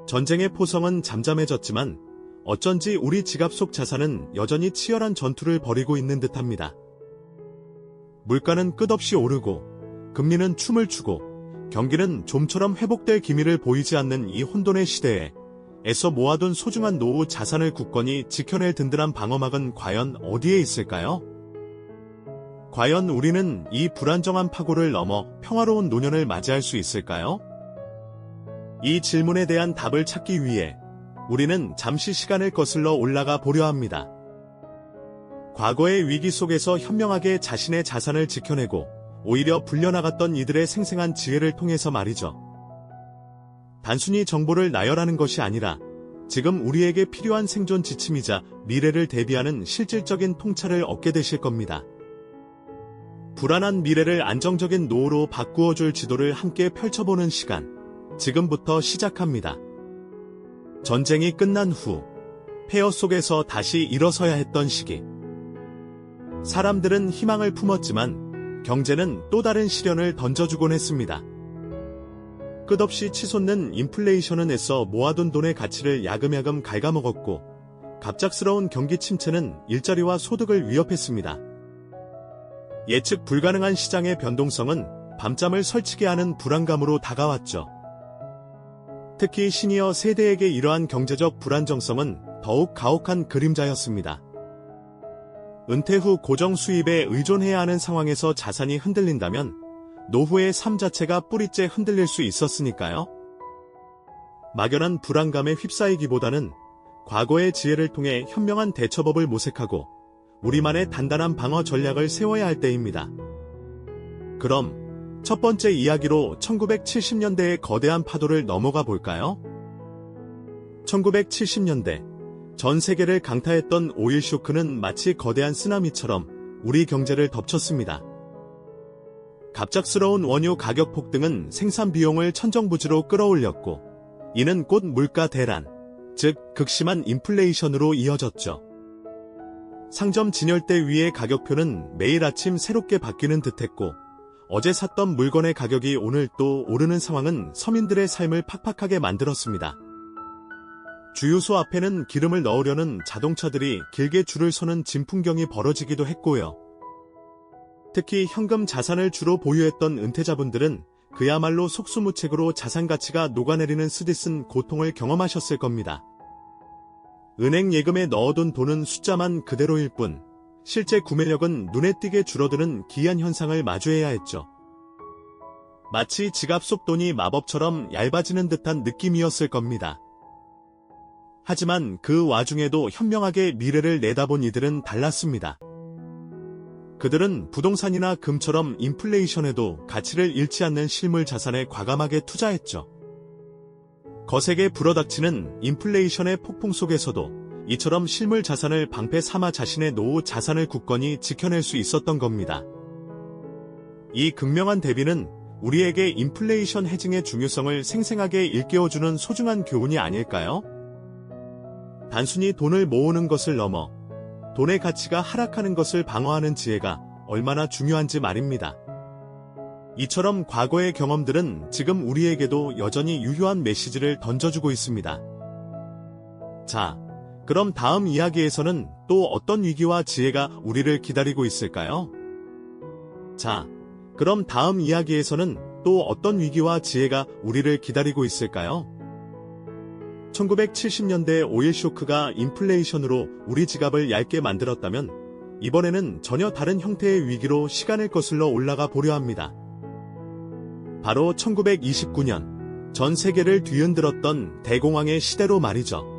전쟁의 포성은 잠잠해졌지만 어쩐지 우리 지갑 속 자산은 여전히 치열한 전투를 벌이고 있는 듯합니다. 물가는 끝없이 오르고 금리는 춤을 추고 경기는 좀처럼 회복될 기미를 보이지 않는 이 혼돈의 시대에 애써 모아둔 소중한 노후 자산을 굳건히 지켜낼 든든한 방어막은 과연 어디에 있을까요? 과연 우리는 이 불안정한 파고를 넘어 평화로운 노년을 맞이할 수 있을까요? 이 질문에 대한 답을 찾기 위해 우리는 잠시 시간을 거슬러 올라가 보려 합니다. 과거의 위기 속에서 현명하게 자신의 자산을 지켜내고 오히려 불려나갔던 이들의 생생한 지혜를 통해서 말이죠. 단순히 정보를 나열하는 것이 아니라 지금 우리에게 필요한 생존 지침이자 미래를 대비하는 실질적인 통찰을 얻게 되실 겁니다. 불안한 미래를 안정적인 노후로 바꾸어줄 지도를 함께 펼쳐보는 시간, 지금부터 시작합니다. 전쟁이 끝난 후 폐허 속에서 다시 일어서야 했던 시기. 사람들은 희망을 품었지만 경제는 또 다른 시련을 던져주곤 했습니다. 끝없이 치솟는 인플레이션은 애써 모아둔 돈의 가치를 야금야금 갉아먹었고 갑작스러운 경기 침체는 일자리와 소득을 위협했습니다. 예측 불가능한 시장의 변동성은 밤잠을 설치게 하는 불안감으로 다가왔죠. 특히 시니어 세대에게 이러한 경제적 불안정성은 더욱 가혹한 그림자였습니다. 은퇴 후 고정 수입에 의존해야 하는 상황에서 자산이 흔들린다면 노후의 삶 자체가 뿌리째 흔들릴 수 있었으니까요. 막연한 불안감에 휩싸이기보다는 과거의 지혜를 통해 현명한 대처법을 모색하고 우리만의 단단한 방어 전략을 세워야 할 때입니다. 그럼 첫 번째 이야기로 1970년대의 거대한 파도를 넘어가 볼까요? 1970년대 전 세계를 강타했던 오일 쇼크는 마치 거대한 쓰나미처럼 우리 경제를 덮쳤습니다. 갑작스러운 원유 가격 폭등은 생산 비용을 천정부지로 끌어올렸고 이는 곧 물가 대란, 즉 극심한 인플레이션으로 이어졌죠. 상점 진열대 위의 가격표는 매일 아침 새롭게 바뀌는 듯했고 어제 샀던 물건의 가격이 오늘 또 오르는 상황은 서민들의 삶을 팍팍하게 만들었습니다. 주유소 앞에는 기름을 넣으려는 자동차들이 길게 줄을 서는 진풍경이 벌어지기도 했고요. 특히 현금 자산을 주로 보유했던 은퇴자분들은 그야말로 속수무책으로 자산 가치가 녹아내리는 쓰디쓴 고통을 경험하셨을 겁니다. 은행 예금에 넣어둔 돈은 숫자만 그대로일 뿐 실제 구매력은 눈에 띄게 줄어드는 기이한 현상을 마주해야 했죠. 마치 지갑 속 돈이 마법처럼 얇아지는 듯한 느낌이었을 겁니다. 하지만 그 와중에도 현명하게 미래를 내다본 이들은 달랐습니다. 그들은 부동산이나 금처럼 인플레이션에도 가치를 잃지 않는 실물 자산에 과감하게 투자했죠. 거세게 불어닥치는 인플레이션의 폭풍 속에서도 이처럼 실물 자산을 방패 삼아 자신의 노후 자산을 굳건히 지켜낼 수 있었던 겁니다. 이 극명한 대비는 우리에게 인플레이션 해징의 중요성을 생생하게 일깨워주는 소중한 교훈이 아닐까요? 단순히 돈을 모으는 것을 넘어 돈의 가치가 하락하는 것을 방어하는 지혜가 얼마나 중요한지 말입니다. 이처럼 과거의 경험들은 지금 우리에게도 여전히 유효한 메시지를 던져주고 있습니다. 자, 그럼 다음 이야기에서는 또 어떤 위기와 지혜가 우리를 기다리고 있을까요? 1970년대 오일 쇼크가 인플레이션으로 우리 지갑을 얇게 만들었다면 이번에는 전혀 다른 형태의 위기로 시간을 거슬러 올라가 보려 합니다. 바로 1929년 전 세계를 뒤흔들었던 대공황의 시대로 말이죠.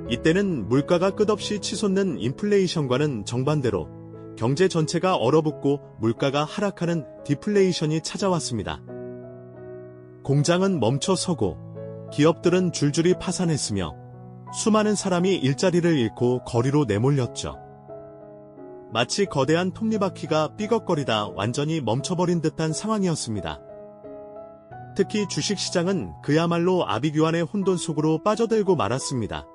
이때는 물가가 끝없이 치솟는 인플레이션과는 정반대로 경제 전체가 얼어붙고 물가가 하락하는 디플레이션이 찾아왔습니다. 공장은 멈춰서고 기업들은 줄줄이 파산했으며 수많은 사람이 일자리를 잃고 거리로 내몰렸죠. 마치 거대한 톱니바퀴가 삐걱거리다 완전히 멈춰버린 듯한 상황이었습니다. 특히 주식시장은 그야말로 아비규환의 혼돈 속으로 빠져들고 말았습니다.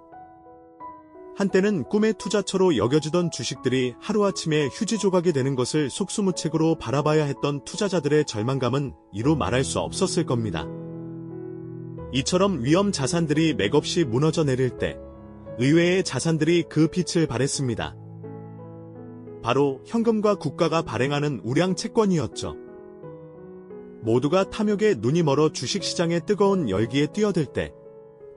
한때는 꿈의 투자처로 여겨지던 주식들이 하루아침에 휴지 조각이 되는 것을 속수무책으로 바라봐야 했던 투자자들의 절망감은 이루 말할 수 없었을 겁니다. 이처럼 위험 자산들이 맥없이 무너져 내릴 때 의외의 자산들이 그 빛을 발했습니다. 바로 현금과 국가가 발행하는 우량 채권이었죠. 모두가 탐욕에 눈이 멀어 주식시장의 뜨거운 열기에 뛰어들 때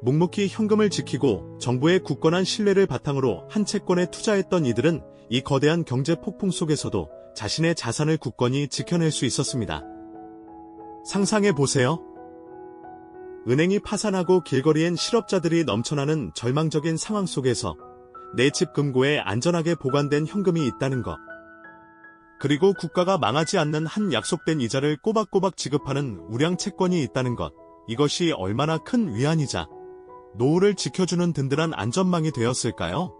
묵묵히 현금을 지키고 정부의 굳건한 신뢰를 바탕으로 한 채권에 투자했던 이들은 이 거대한 경제 폭풍 속에서도 자신의 자산을 굳건히 지켜낼 수 있었습니다. 상상해보세요. 은행이 파산하고 길거리엔 실업자들이 넘쳐나는 절망적인 상황 속에서 내 집 금고에 안전하게 보관된 현금이 있다는 것. 그리고 국가가 망하지 않는 한 약속된 이자를 꼬박꼬박 지급하는 우량 채권이 있다는 것. 이것이 얼마나 큰 위안이자 노후를 지켜주는 든든한 안전망이 되었을까요?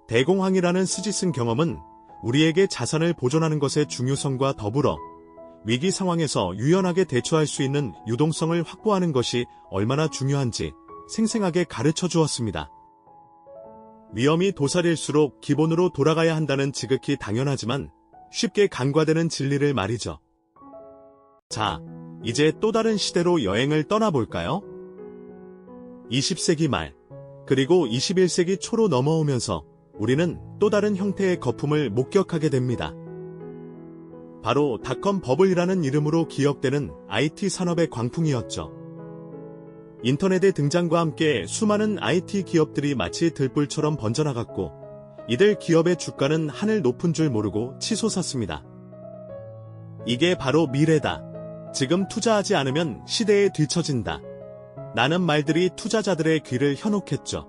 대공황이라는 쓰디쓴 경험은 우리에게 자산을 보존하는 것의 중요성과 더불어 위기 상황에서 유연하게 대처할 수 있는 유동성을 확보하는 것이 얼마나 중요한지 생생하게 가르쳐 주었습니다. 위험이 도사릴수록 기본으로 돌아가야 한다는 지극히 당연하지만 쉽게 간과되는 진리를 말이죠. 자, 이제 또 다른 시대로 여행을 떠나볼까요? 20세기 말, 그리고 21세기 초로 넘어오면서 우리는 또 다른 형태의 거품을 목격하게 됩니다. 바로 닷컴 버블이라는 이름으로 기억되는 IT 산업의 광풍이었죠. 인터넷의 등장과 함께 수많은 IT 기업들이 마치 들불처럼 번져나갔고 이들 기업의 주가는 하늘 높은 줄 모르고 치솟았습니다. 이게 바로 미래다. 지금 투자하지 않으면 시대에 뒤처진다. 라는 말들이 투자자들의 귀를 현혹했죠.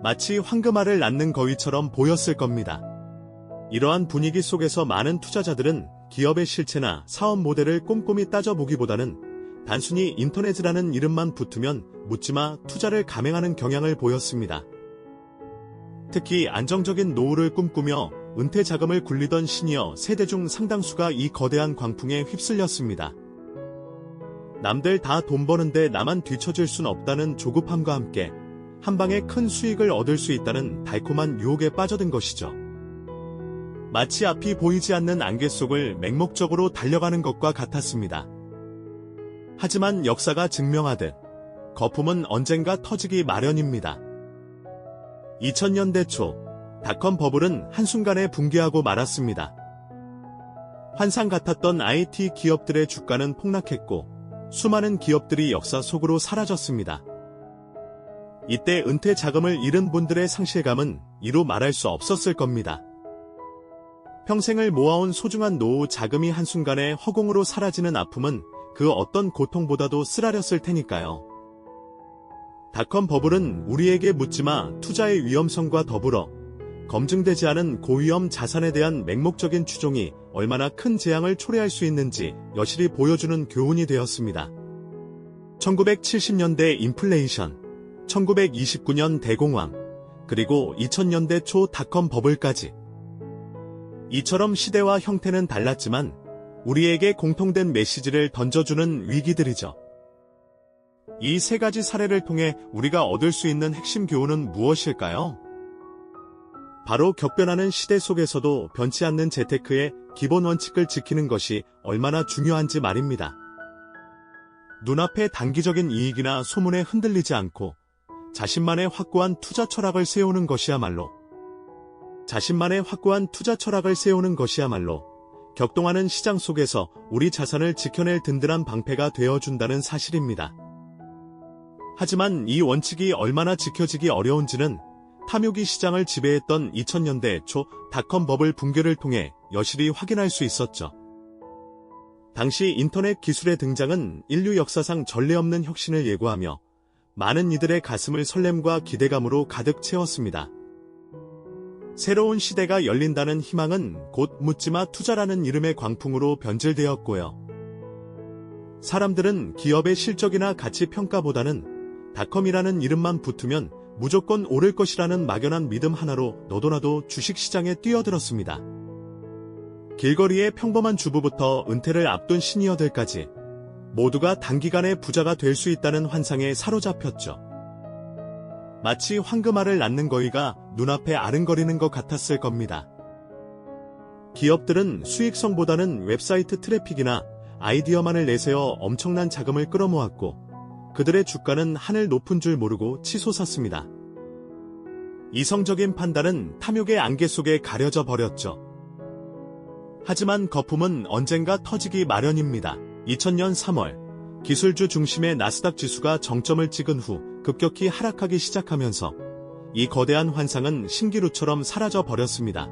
마치 황금알을 낳는 거위처럼 보였을 겁니다. 이러한 분위기 속에서 많은 투자자들은 기업의 실체나 사업 모델을 꼼꼼히 따져보기보다는 단순히 인터넷이라는 이름만 붙으면 묻지마 투자를 감행하는 경향을 보였습니다. 특히 안정적인 노후를 꿈꾸며 은퇴 자금을 굴리던 시니어 세대 중 상당수가 이 거대한 광풍에 휩쓸렸습니다. 남들 다 돈 버는데 나만 뒤처질 순 없다는 조급함과 함께 한 방에 큰 수익을 얻을 수 있다는 달콤한 유혹에 빠져든 것이죠. 마치 앞이 보이지 않는 안개 속을 맹목적으로 달려가는 것과 같았습니다. 하지만 역사가 증명하듯 거품은 언젠가 터지기 마련입니다. 2000년대 초 닷컴 버블은 한순간에 붕괴하고 말았습니다. 환상 같았던 IT 기업들의 주가는 폭락했고 수많은 기업들이 역사 속으로 사라졌습니다. 이때 은퇴 자금을 잃은 분들의 상실감은 이루 말할 수 없었을 겁니다. 평생을 모아온 소중한 노후 자금이 한순간에 허공으로 사라지는 아픔은 그 어떤 고통보다도 쓰라렸을 테니까요. 닷컴 버블은 우리에게 묻지마 투자의 위험성과 더불어 검증되지 않은 고위험 자산에 대한 맹목적인 추종이 얼마나 큰 재앙을 초래할 수 있는지 여실히 보여주는 교훈이 되었습니다. 1970년대 인플레이션, 1929년 대공황, 그리고 2000년대 초 닷컴 버블까지. 이처럼 시대와 형태는 달랐지만 우리에게 공통된 메시지를 던져주는 위기들이죠. 이 세 가지 사례를 통해 우리가 얻을 수 있는 핵심 교훈은 무엇일까요? 바로 격변하는 시대 속에서도 변치 않는 재테크의 기본 원칙을 지키는 것이 얼마나 중요한지 말입니다. 눈앞의 단기적인 이익이나 소문에 흔들리지 않고 자신만의 확고한 투자 철학을 세우는 것이야말로 격동하는 시장 속에서 우리 자산을 지켜낼 든든한 방패가 되어준다는 사실입니다. 하지만 이 원칙이 얼마나 지켜지기 어려운지는 탐욕이 시장을 지배했던 2000년대 초 닷컴 버블 붕괴를 통해 여실히 확인할 수 있었죠. 당시 인터넷 기술의 등장은 인류 역사상 전례 없는 혁신을 예고하며 많은 이들의 가슴을 설렘과 기대감으로 가득 채웠습니다. 새로운 시대가 열린다는 희망은 곧 묻지마 투자라는 이름의 광풍으로 변질되었고요. 사람들은 기업의 실적이나 가치 평가보다는 닷컴이라는 이름만 붙으면 무조건 오를 것이라는 막연한 믿음 하나로 너도나도 주식시장에 뛰어들었습니다. 길거리의 평범한 주부부터 은퇴를 앞둔 시니어들까지 모두가 단기간에 부자가 될 수 있다는 환상에 사로잡혔죠. 마치 황금알을 낳는 거위가 눈앞에 아른거리는 것 같았을 겁니다. 기업들은 수익성보다는 웹사이트 트래픽이나 아이디어만을 내세워 엄청난 자금을 끌어모았고 그들의 주가는 하늘 높은 줄 모르고 치솟았습니다. 이성적인 판단은 탐욕의 안개 속에 가려져 버렸죠. 하지만 거품은 언젠가 터지기 마련입니다. 2000년 3월 기술주 중심의 나스닥 지수가 정점을 찍은 후 급격히 하락하기 시작하면서 이 거대한 환상은 신기루처럼 사라져 버렸습니다.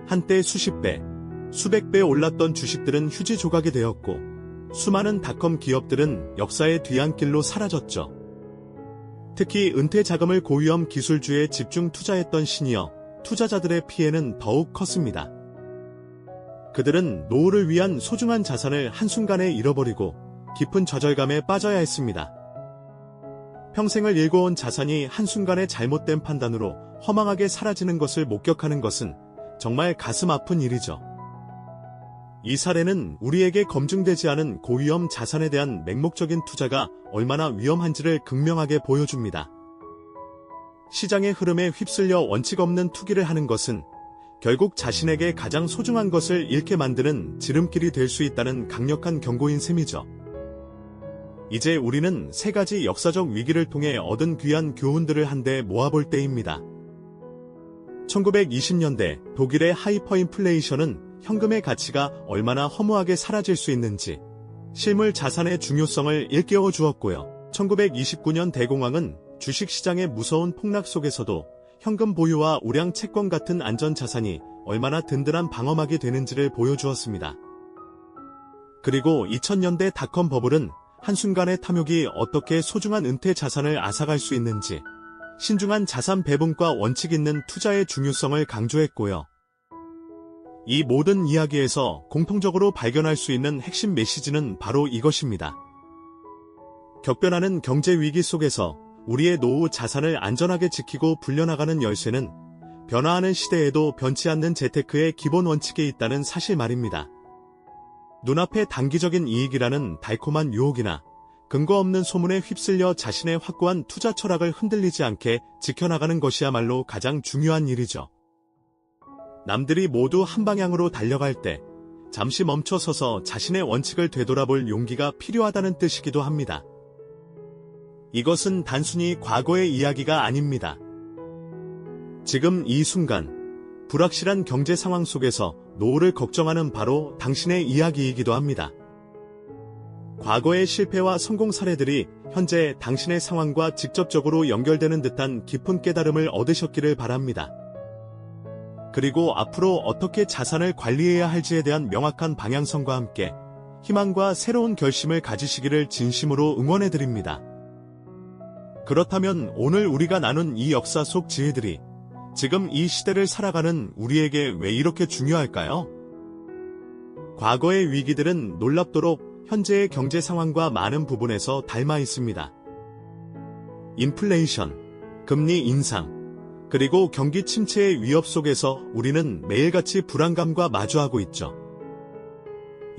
한때 수십 배, 수백 배 올랐던 주식들은 휴지 조각이 되었고 수많은 닷컴 기업들은 역사의 뒤안길로 사라졌죠. 특히 은퇴 자금을 고위험 기술주에 집중 투자했던 시니어 투자자들의 피해는 더욱 컸습니다. 그들은 노후를 위한 소중한 자산을 한순간에 잃어버리고 깊은 좌절감에 빠져야 했습니다. 평생을 일궈온 자산이 한순간에 잘못된 판단으로 허망하게 사라지는 것을 목격하는 것은 정말 가슴 아픈 일이죠. 이 사례는 우리에게 검증되지 않은 고위험 자산에 대한 맹목적인 투자가 얼마나 위험한지를 극명하게 보여줍니다. 시장의 흐름에 휩쓸려 원칙 없는 투기를 하는 것은 결국 자신에게 가장 소중한 것을 잃게 만드는 지름길이 될 수 있다는 강력한 경고인 셈이죠. 이제 우리는 세 가지 역사적 위기를 통해 얻은 귀한 교훈들을 한데 모아볼 때입니다. 1920년대 독일의 하이퍼인플레이션은 현금의 가치가 얼마나 허무하게 사라질 수 있는지 실물 자산의 중요성을 일깨워 주었고요. 1929년 대공황은 주식시장의 무서운 폭락 속에서도 현금 보유와 우량 채권 같은 안전자산이 얼마나 든든한 방어막이 되는지를 보여주었습니다. 그리고 2000년대 닷컴 버블은 한순간의 탐욕이 어떻게 소중한 은퇴 자산을 앗아갈 수 있는지 신중한 자산 배분과 원칙 있는 투자의 중요성을 강조했고요. 이 모든 이야기에서 공통적으로 발견할 수 있는 핵심 메시지는 바로 이것입니다. 격변하는 경제 위기 속에서 우리의 노후 자산을 안전하게 지키고 불려나가는 열쇠는 변화하는 시대에도 변치 않는 재테크의 기본 원칙에 있다는 사실 말입니다. 눈앞의 단기적인 이익이라는 달콤한 유혹이나 근거 없는 소문에 휩쓸려 자신의 확고한 투자 철학을 흔들리지 않게 지켜나가는 것이야말로 가장 중요한 일이죠. 남들이 모두 한 방향으로 달려갈 때 잠시 멈춰서서 자신의 원칙을 되돌아볼 용기가 필요하다는 뜻이기도 합니다. 이것은 단순히 과거의 이야기가 아닙니다. 지금 이 순간 불확실한 경제 상황 속에서 노후를 걱정하는 바로 당신의 이야기이기도 합니다. 과거의 실패와 성공 사례들이 현재 당신의 상황과 직접적으로 연결되는 듯한 깊은 깨달음을 얻으셨기를 바랍니다. 그리고 앞으로 어떻게 자산을 관리해야 할지에 대한 명확한 방향성과 함께 희망과 새로운 결심을 가지시기를 진심으로 응원해드립니다. 그렇다면 오늘 우리가 나눈 이 역사 속 지혜들이 지금 이 시대를 살아가는 우리에게 왜 이렇게 중요할까요? 과거의 위기들은 놀랍도록 현재의 경제 상황과 많은 부분에서 닮아 있습니다. 인플레이션, 금리 인상, 그리고 경기 침체의 위협 속에서 우리는 매일같이 불안감과 마주하고 있죠.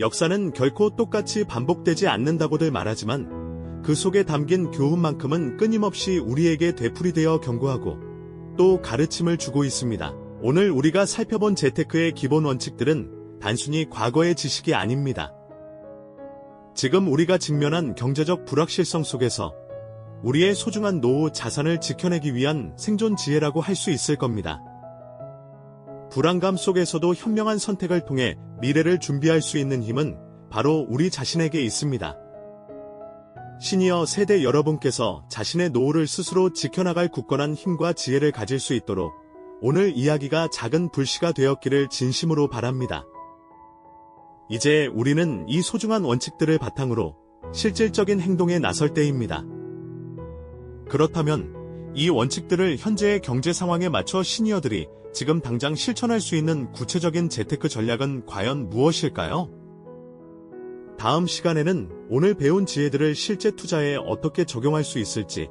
역사는 결코 똑같이 반복되지 않는다고들 말하지만 그 속에 담긴 교훈만큼은 끊임없이 우리에게 되풀이되어 경고하고 또 가르침을 주고 있습니다. 오늘 우리가 살펴본 재테크의 기본 원칙들은 단순히 과거의 지식이 아닙니다. 지금 우리가 직면한 경제적 불확실성 속에서 우리의 소중한 노후 자산을 지켜내기 위한 생존 지혜라고 할 수 있을 겁니다. 불안감 속에서도 현명한 선택을 통해 미래를 준비할 수 있는 힘은 바로 우리 자신에게 있습니다. 시니어 세대 여러분께서 자신의 노후를 스스로 지켜나갈 굳건한 힘과 지혜를 가질 수 있도록 오늘 이야기가 작은 불씨가 되었기를 진심으로 바랍니다. 이제 우리는 이 소중한 원칙들을 바탕으로 실질적인 행동에 나설 때입니다. 그렇다면 이 원칙들을 현재의 경제 상황에 맞춰 시니어들이 지금 당장 실천할 수 있는 구체적인 재테크 전략은 과연 무엇일까요? 다음 시간에는 오늘 배운 지혜들을 실제 투자에 어떻게 적용할 수 있을지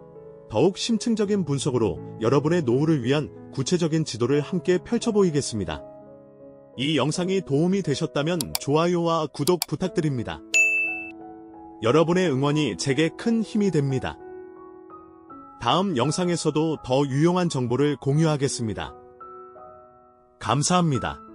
더욱 심층적인 분석으로 여러분의 노후를 위한 구체적인 지도를 함께 펼쳐보이겠습니다. 이 영상이 도움이 되셨다면 좋아요와 구독 부탁드립니다. 여러분의 응원이 제게 큰 힘이 됩니다. 다음 영상에서도 더 유용한 정보를 공유하겠습니다. 감사합니다.